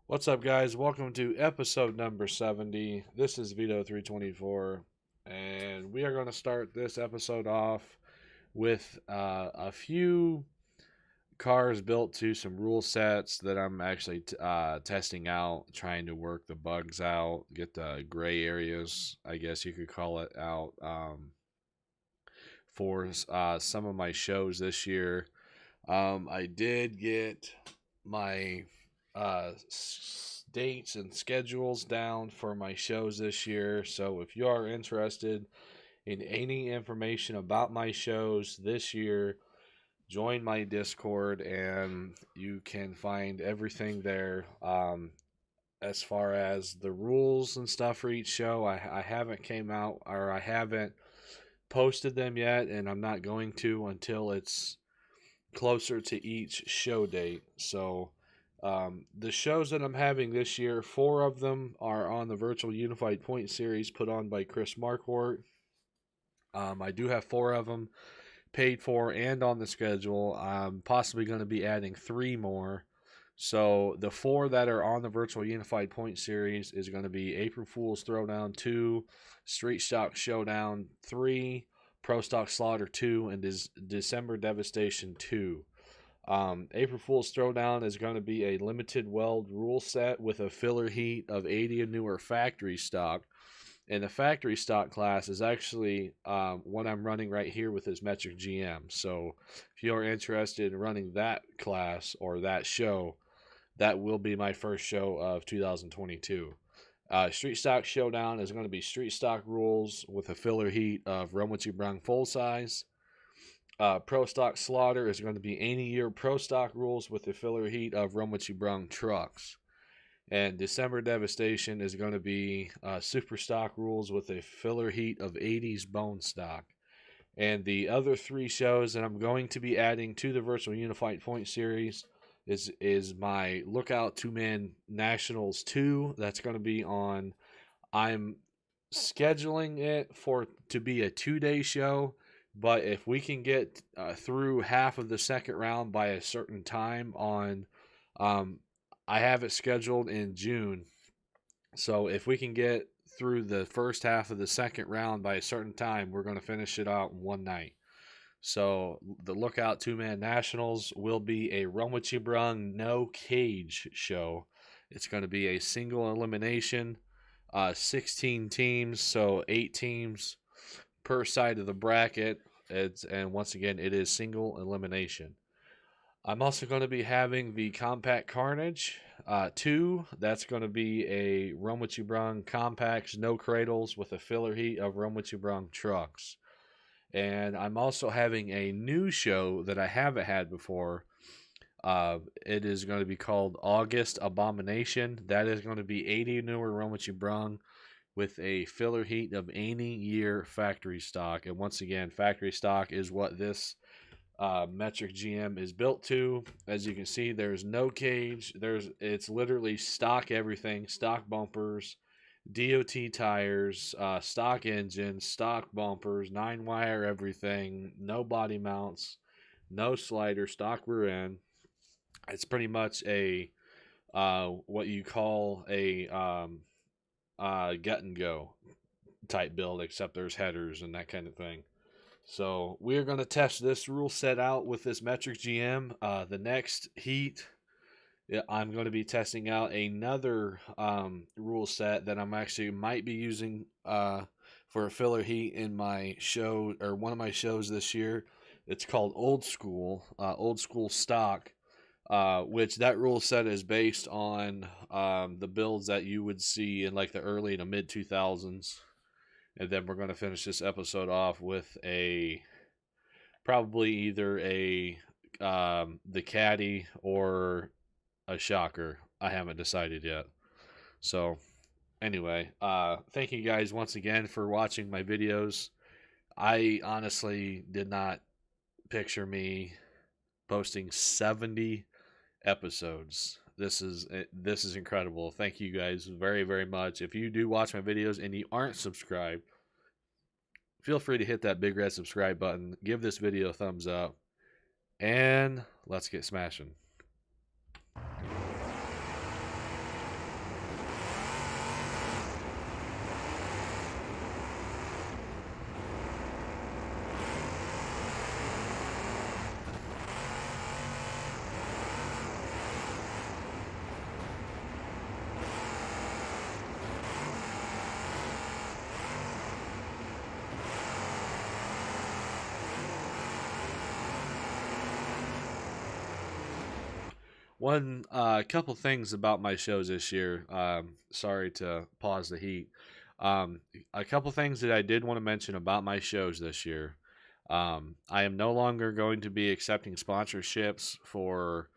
What's up, guys? Welcome to episode number 70. This is Vito324, and we are going to start this episode off with a few cars built to some rule sets that I'm actually testing out, trying to work the bugs out, get the gray areas, I guess you could call it, out for some of my shows this year. I did get my dates and schedules down for my shows this year. So if you are interested in any information about my shows this year, join my Discord and you can find everything there. As far as the rules and stuff for each show, I haven't came out, or I haven't posted them yet, and I'm not going to until it's closer to each show date. So the shows that I'm having this year, 4 of them are on the Virtual Unified Point Series put on by Chris Marquardt. I do have 4 of them paid for and on the schedule. I'm possibly going to be adding 3 more. So the 4 that are on the Virtual Unified Point Series is going to be April Fool's Throwdown 2, Street Stock Showdown 3, Pro Stock Slaughter 2, and December Devastation 2. April Fool's Throwdown is going to be a limited weld rule set with a filler heat of 80 and newer factory stock. And the factory stock class is actually what I'm running right here with this Metric GM. So if you're interested in running that class or that show, that will be my first show of 2022. Street Stock Showdown is going to be street stock rules with a filler heat of Run What You Brung full size. Pro Stock Slaughter is going to be 80-year Pro Stock rules with the filler heat of Run What You Brung trucks. And December Devastation is going to be Super Stock rules with a filler heat of 80s Bone Stock. And the other 3 shows that I'm going to be adding to the Virtual Unified Point Series is my Lookout 2-Man Nationals 2. That's going to be on. I'm scheduling it to be a 2-day show. But if we can get through half of the second round by a certain time on, I have it scheduled in June. So if we can get through the first half of the second round by a certain time, we're going to finish it out in one night. So the Lookout 2-Man Nationals will be a Run What You Brung no cage show. It's going to be a single elimination, 16 teams, so 8 teams per side of the bracket. And once again, it is single elimination. I'm also going to be having the Compact Carnage 2. That's going to be a Run What You Brung compacts, no cradles, with a filler heat of Run What You Brung trucks. And I'm also having a new show that I haven't had before. It is going to be called August Abomination. That is going to be 80 newer Run What You Brung with a filler heat of 80-year factory stock. And once again, factory stock is what this Metric GM is built to. As you can see, there's no cage. It's literally stock everything, stock bumpers, DOT tires, stock engines, stock bumpers, 9-wire everything, no body mounts, no slider, stock rear end. It's pretty much a what you call a gut and go type build, except there's headers and that kind of thing. So we're going to test this rule set out with this Metric GM. The next heat, I'm going to be testing out another rule set that I'm actually might be using for a filler heat in my show, or one of my shows this year. It's called Old School Stock. Which that rule set is based on the builds that you would see in like the early to mid 2000s. And then we're going to finish this episode off with probably either the Caddy or a Shocker. I haven't decided yet. So anyway, thank you guys once again for watching my videos. I honestly did not picture me posting 70 episodes. This is incredible. Thank you guys very, very much. If you do watch my videos and you aren't subscribed, feel free to hit that big red subscribe button. Give this video a thumbs up. And let's get smashing. One couple things about my shows this year. Sorry to pause the heat. Um, a couple things that I did want to mention about my shows this year. I am no longer going to be accepting sponsorships for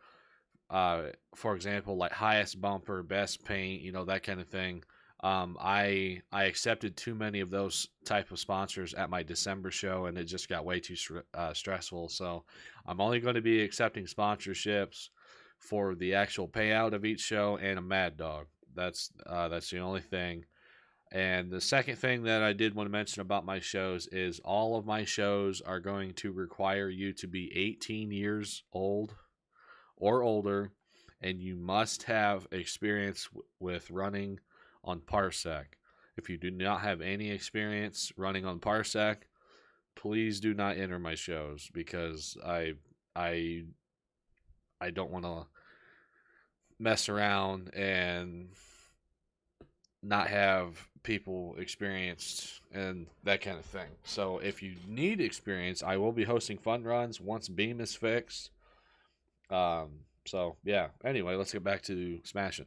example, like highest bumper, best paint, that kind of thing. I accepted too many of those type of sponsors at my December show, and it just got way too stressful. So I'm only going to be accepting sponsorships for the actual payout of each show and a Mad Dog. That's the only thing. And the second thing that I did want to mention about my shows is all of my shows are going to require you to be 18 years old or older, and you must have experience with running on Parsec. If you do not have any experience running on Parsec, please do not enter my shows because I don't want to mess around and not have people experienced and that kind of thing. So if you need experience, I will be hosting fun runs once Beam is fixed. So yeah. Anyway, let's get back to smashing.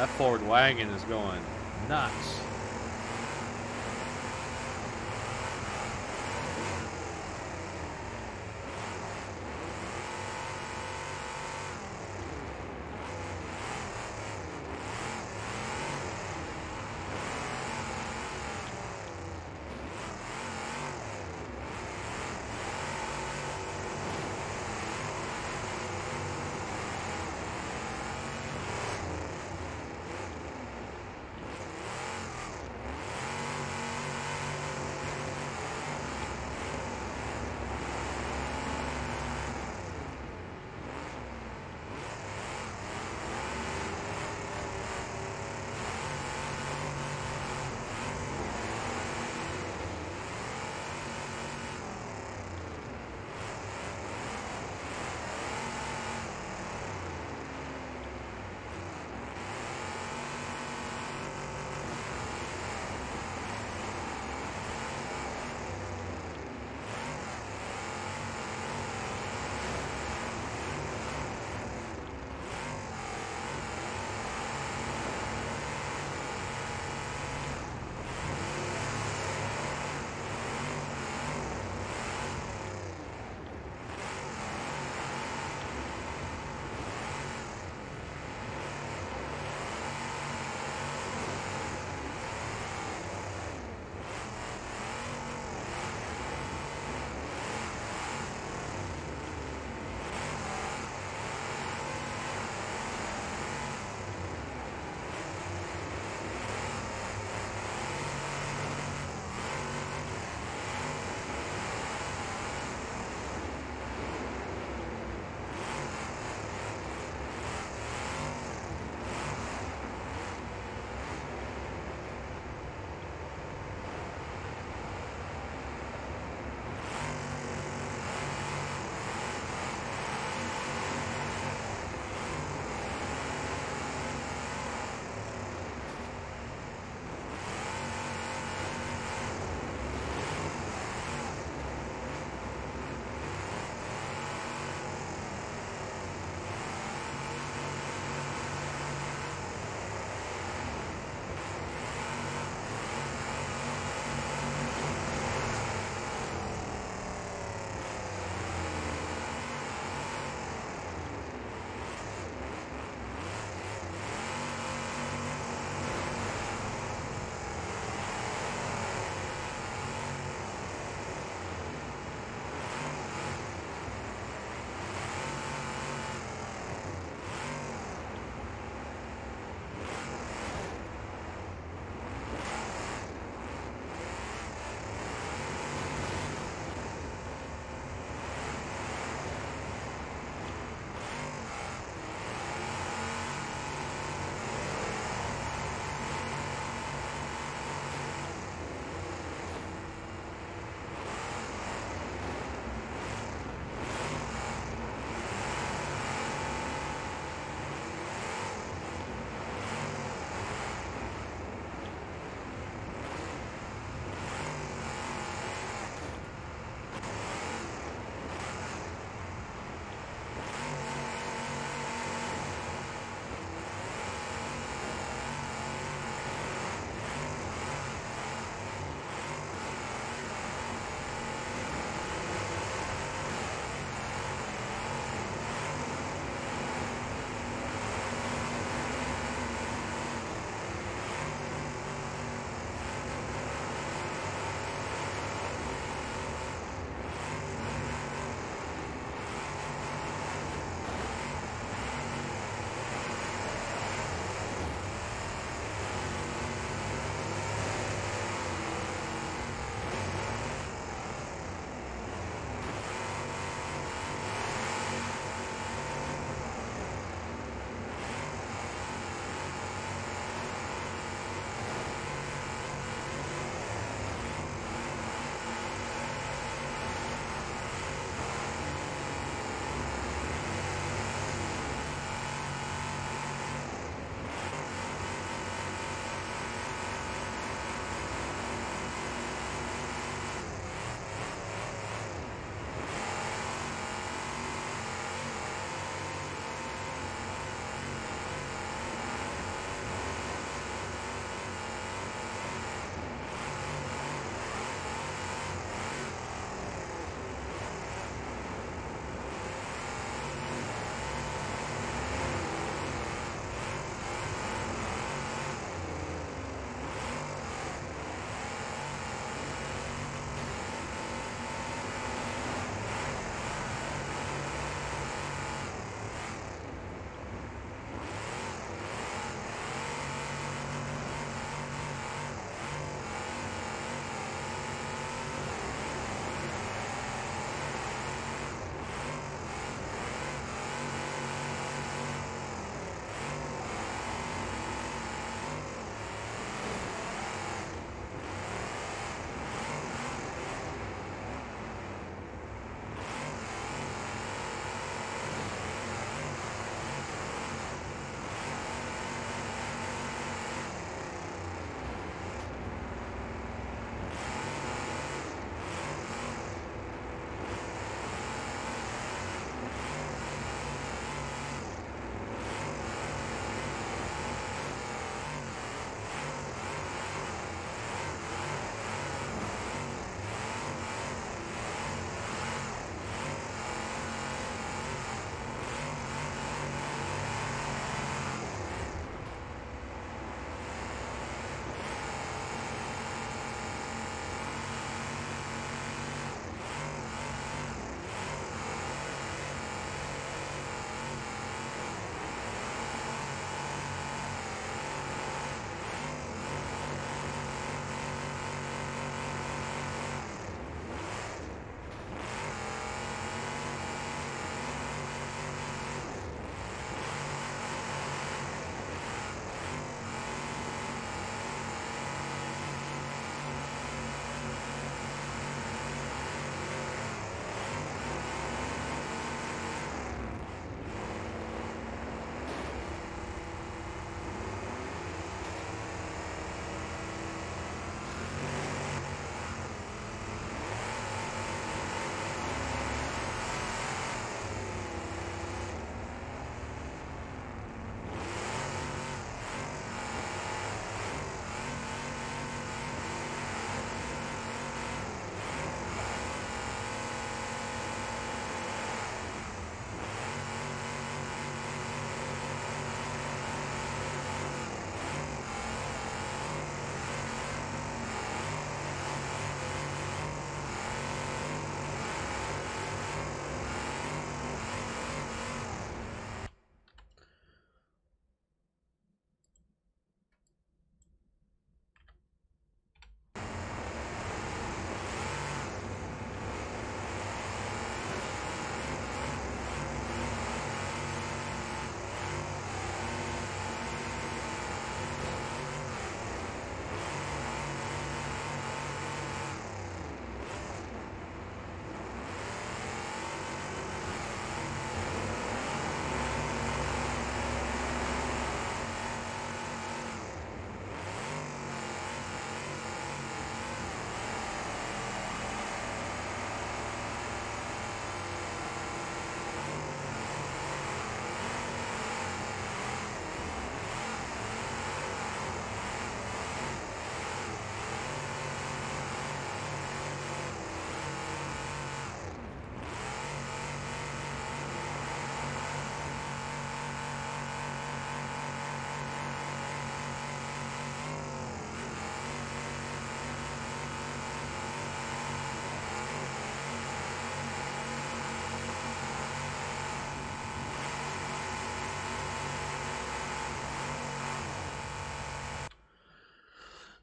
That Ford wagon is going nuts.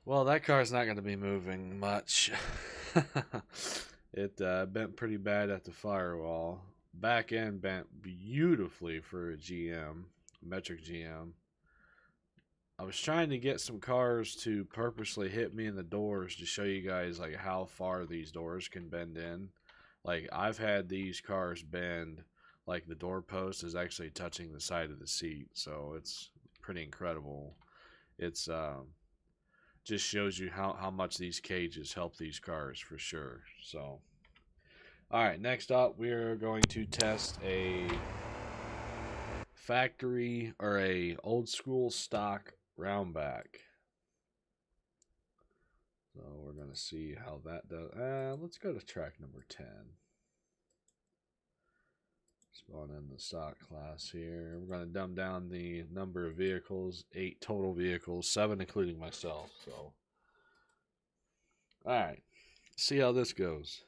Well, that car's not going to be moving much. It bent pretty bad at the firewall. Back end bent beautifully for a GM, metric GM. I was trying to get some cars to purposely hit me in the doors to show you guys like how far these doors can bend in. Like I've had these cars bend like the door post is actually touching the side of the seat, so it's pretty incredible. It's just shows you how much these cages help these cars for sure. So all right, next up we're going to test a factory or a old school stock roundback. So we're going to see how that does. Let's go to track number 10. Spawn in the stock class here. We're going to dumb down the number of vehicles. 8 total vehicles, 7 including myself. So, alright. See how this goes.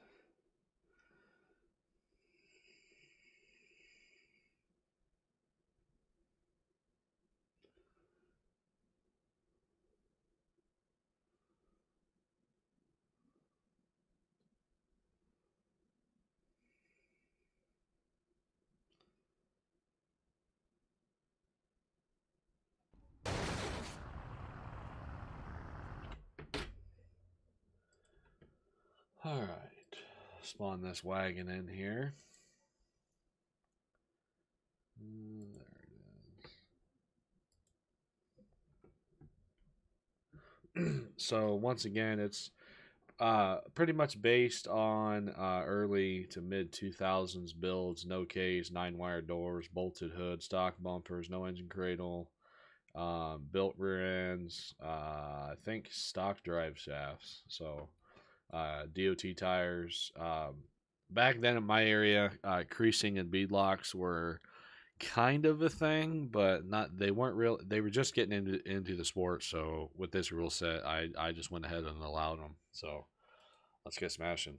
Alright. Spawn this wagon in here. There it is. So once again, it's pretty much based on early to mid 2000s builds. No case, 9-wire doors, bolted hood, stock bumpers, no engine cradle, built rear ends. I think stock drive shafts. So DOT tires. Back then in my area, creasing and beadlocks were kind of a thing, but not. They weren't real. They were just getting into the sport. So with this rule set, I just went ahead and allowed them. So let's get smashing.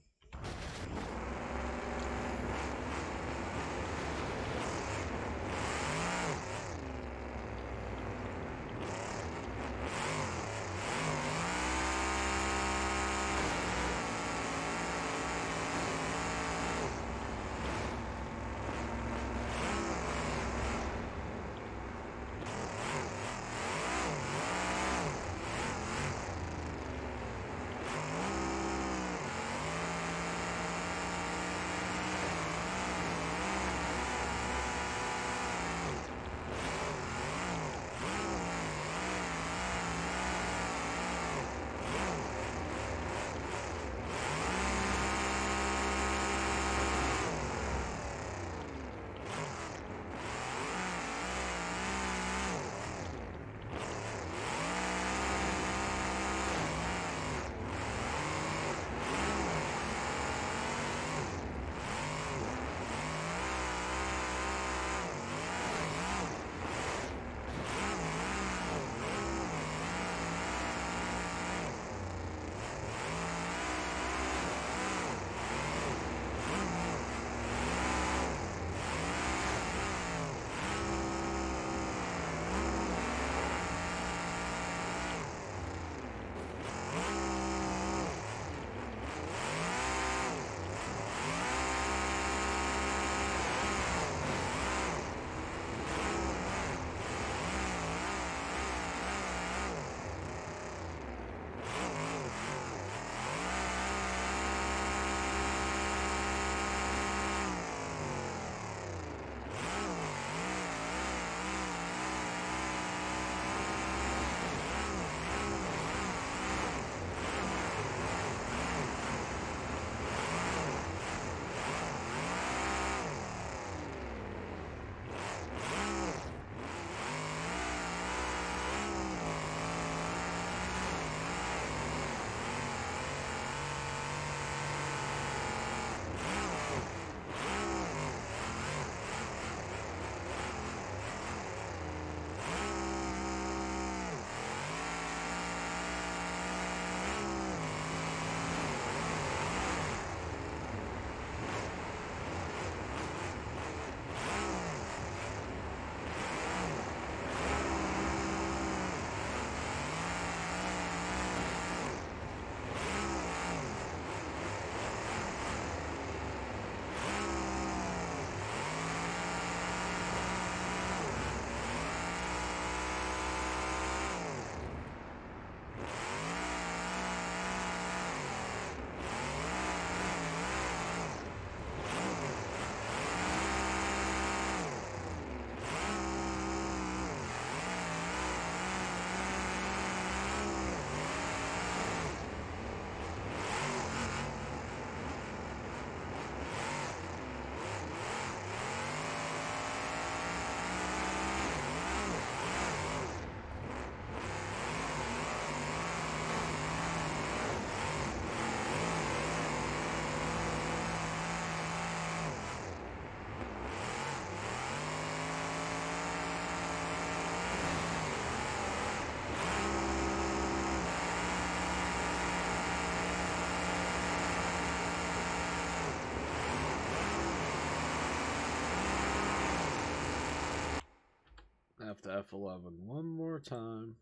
have to F11 one more time.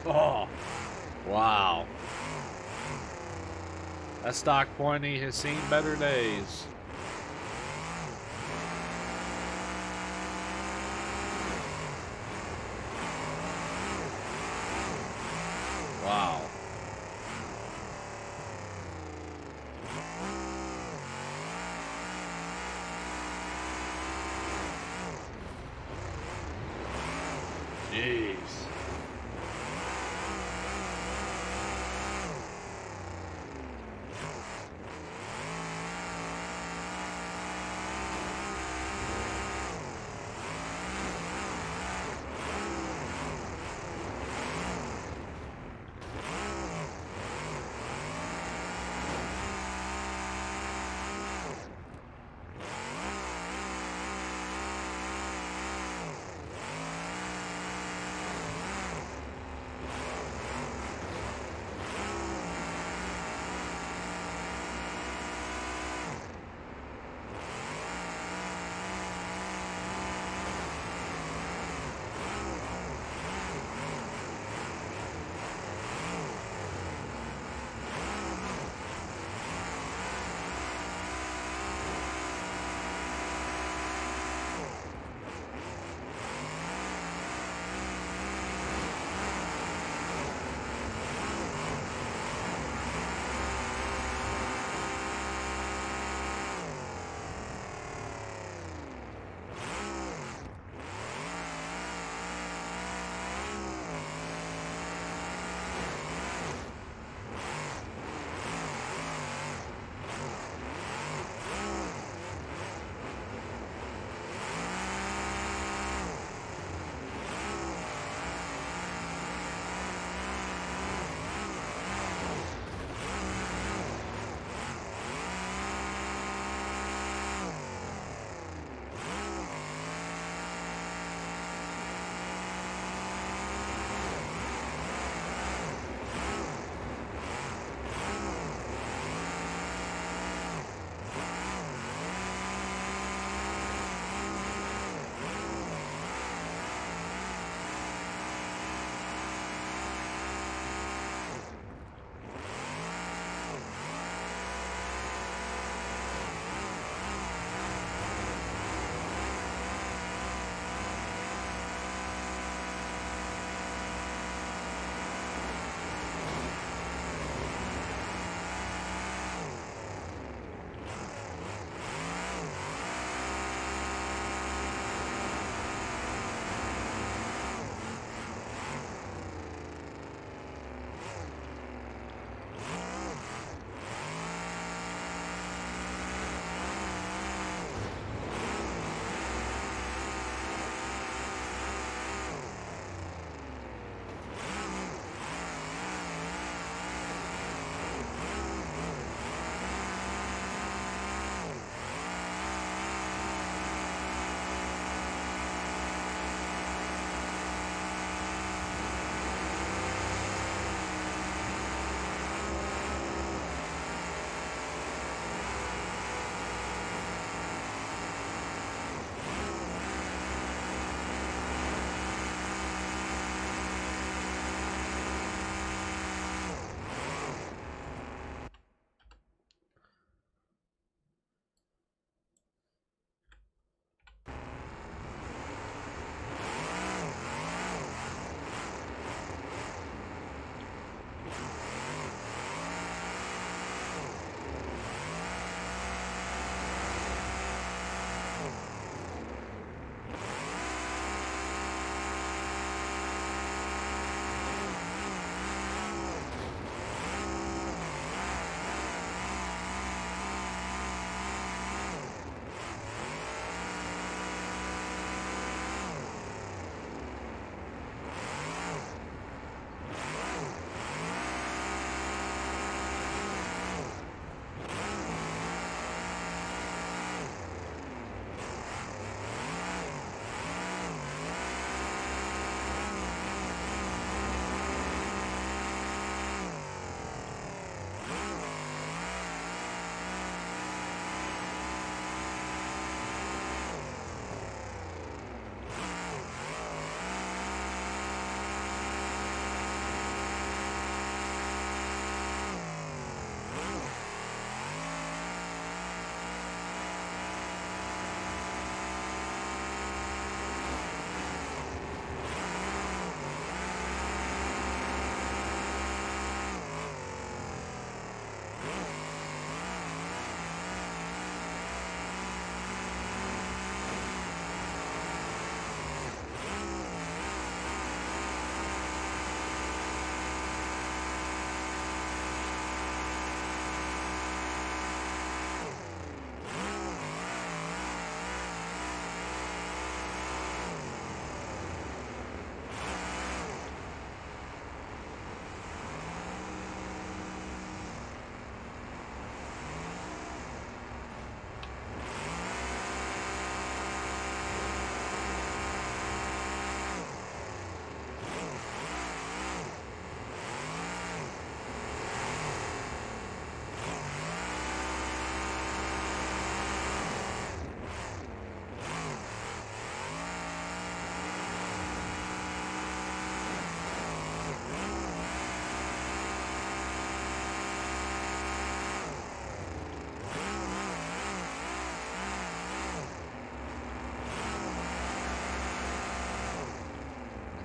Oh, wow. That stock pointy has seen better days. Wow. Jeez.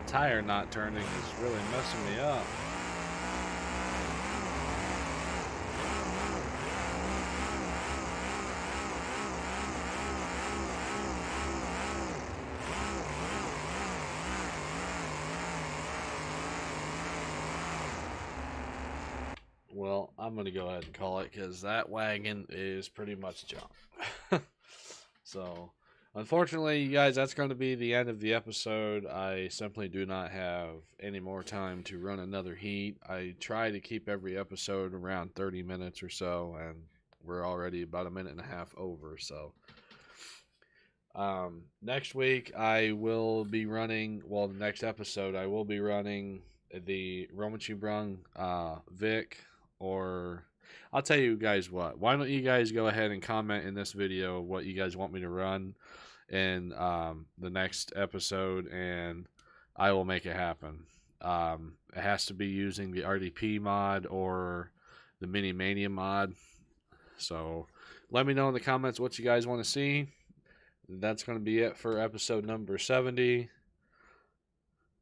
Tire not turning is really messing me up. Well, I'm going to go ahead and call it because that wagon is pretty much junk. So, unfortunately, you guys, that's going to be the end of the episode. I simply do not have any more time to run another heat. I try to keep every episode around 30 minutes or so, and we're already about a minute and a half over. So, next week I will be running, well, the next episode I will be running the Romanchi Brung Vic, or I'll tell you guys what. Why don't you guys go ahead and comment in this video what you guys want me to run in the next episode, and I will make it happen. It has to be using the RDP mod or the Mini Mania mod. So let me know in the comments what you guys want to see. That's going to be it for episode number 70.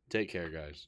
Take care, guys.